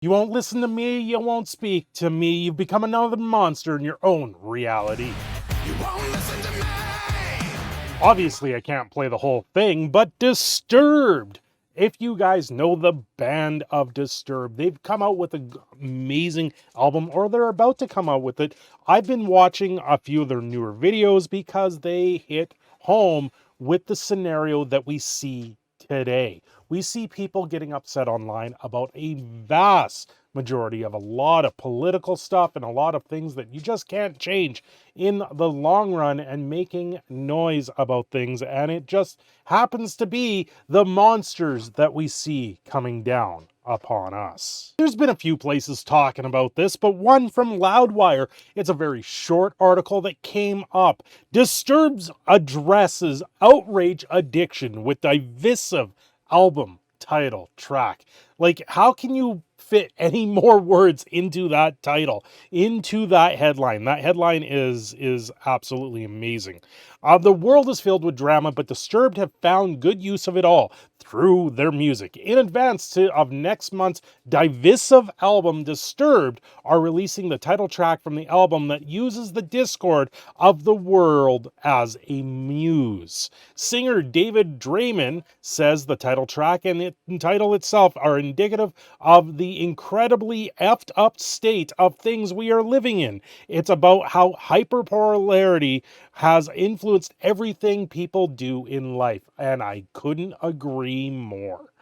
You won't listen to me, you won't speak to me. You've become another monster in your own reality. You won't listen to me. Obviously, I can't play the whole thing, but Disturbed. If you guys know the band of Disturbed, they've come out with an amazing album, or they're about to come out with it. I've been watching a few of their newer videos because they hit home with the scenario that we see today. We see people getting upset online about a vast majority of a lot of political stuff and a lot of things that you just can't change in the long run, and making noise about things. And it just happens to be the monsters that we see coming down upon us. There's been a few places talking about this, but one from Loudwire. It's a very short article that came up. Disturbed addresses outrage addiction with divisive album title track. Like, how can you fit any more words into that title, into that headline? That headline is absolutely amazing. The world is filled with drama, but Disturbed have found good use of it all through their music. In advance of next month's divisive album, Disturbed are releasing the title track from the album that uses the discord of the world as a muse. Singer David Draymond says the title track and the title itself are indicative of the incredibly effed up state of things we are living in. It's about how hyperpolarity has influenced everything people do in life, and I couldn't agree more.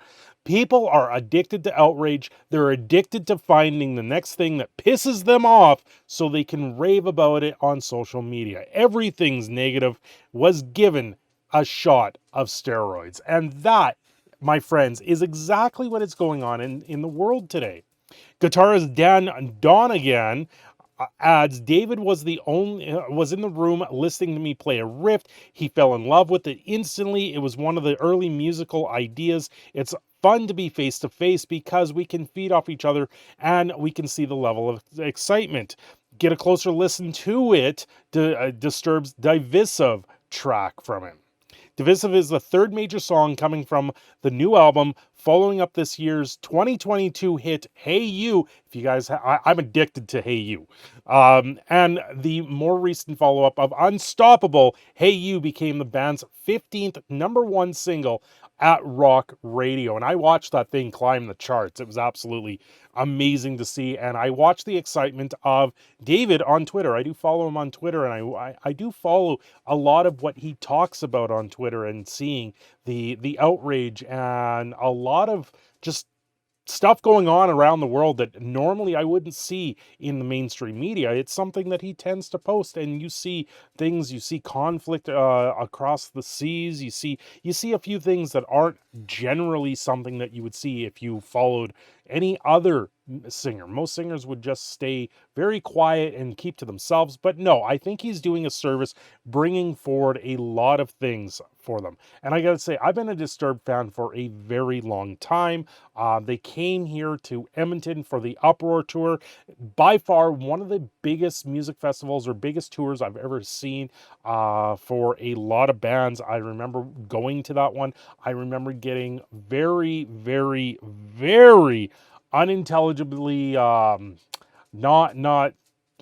People are addicted to outrage. They're addicted to finding the next thing that pisses them off so they can rave about it on social media. Everything's negative was given a shot of steroids. And that, my friends, is exactly what is going on in the world today. Guitarist Dan Donegan adds, David was in the room listening to me play a riff. He fell in love with it instantly. It was one of the early musical ideas. It's fun to be face to face because we can feed off each other and we can see the level of excitement. Get a closer listen to it. Disturbed's divisive track from it. Divisive is the third major song coming from the new album, following up this year's 2022 hit, Hey You. If you guys, I'm addicted to Hey You. And the more recent follow-up of Unstoppable, Hey You became the band's 15th number one single at rock radio. And I watched that thing climb the charts. It was absolutely amazing to see. And I watched the excitement of David on Twitter. I do follow him on Twitter, and I do follow a lot of what he talks about on Twitter, and seeing the outrage and a lot of just stuff going on around the world that normally I wouldn't see in the mainstream media. It's something that he tends to post, and you see things, you see conflict across the seas. You see a few things that aren't generally something that you would see if you followed any other singer. Most singers would just stay very quiet and keep to themselves, but no, I think he's doing a service, bringing forward a lot of things for them. And I gotta say, I've been a Disturbed fan for a very long time. They came here to Edmonton for the Uproar tour, by far one of the biggest music festivals or biggest tours I've ever seen for a lot of bands. I remember going to that one. I remember getting very, very, very unintelligibly not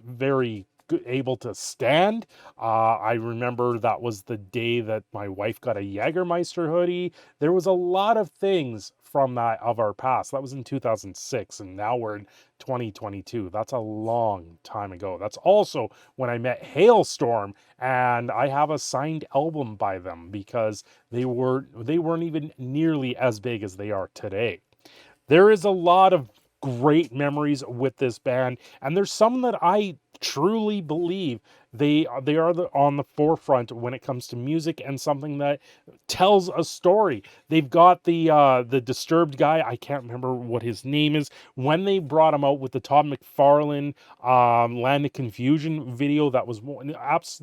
very able to stand. I remember that was the day that my wife got a Jägermeister hoodie. There was a lot of things from that of our past. That was in 2006, and now we're in 2022. That's a long time ago. That's also when I met Hailstorm, and I have a signed album by them because they weren't even nearly as big as they are today. There is a lot of great memories with this band, and there's some that I truly believe they are on the forefront when it comes to music and something that tells a story. They've got the Disturbed guy, I can't remember what his name is. When they brought him out with the Todd McFarlane Land of Confusion video, that was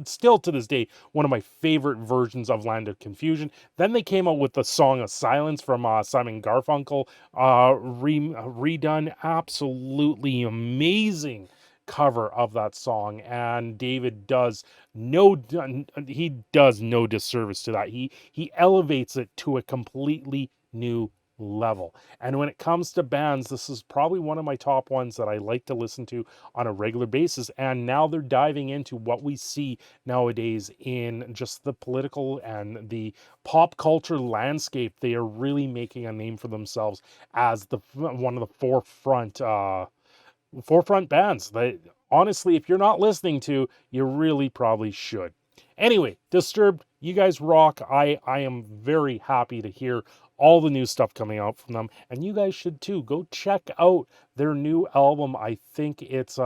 still to this day one of my favorite versions of Land of Confusion. Then they came out with the Song of Silence from Simon Garfunkel, redone. Absolutely amazing cover of that song, and David does no disservice to that. He elevates it to a completely new level. And when it comes to bands, this is probably one of my top ones that I like to listen to on a regular basis. And now they're diving into what we see nowadays in just the political and the pop culture landscape. They are really making a name for themselves as the one of the forefront bands that, honestly, if you're not listening to, you really probably should. Anyway, Disturbed, you guys rock. I am very happy to hear all the new stuff coming out from them, and you guys should too. Go check out their new album. I think it's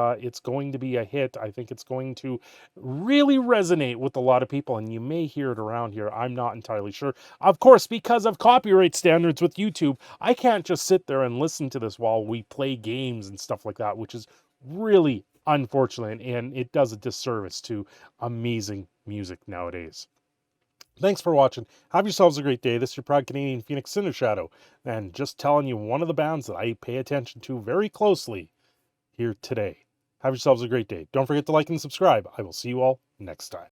going to be a hit. I think it's going to really resonate with a lot of people, and you may hear it around here. I'm not entirely sure. Of course, because of copyright standards with YouTube, I can't just sit there and listen to this while we play games and stuff like that, which is really unfortunate, and it does a disservice to amazing music nowadays. Thanks for watching. Have yourselves a great day. This is your proud Canadian Phoenix Cinder Shadow, and just telling you one of the bands that I pay attention to very closely here today. Have yourselves a great day. Don't forget to like and subscribe. I will see you all next time.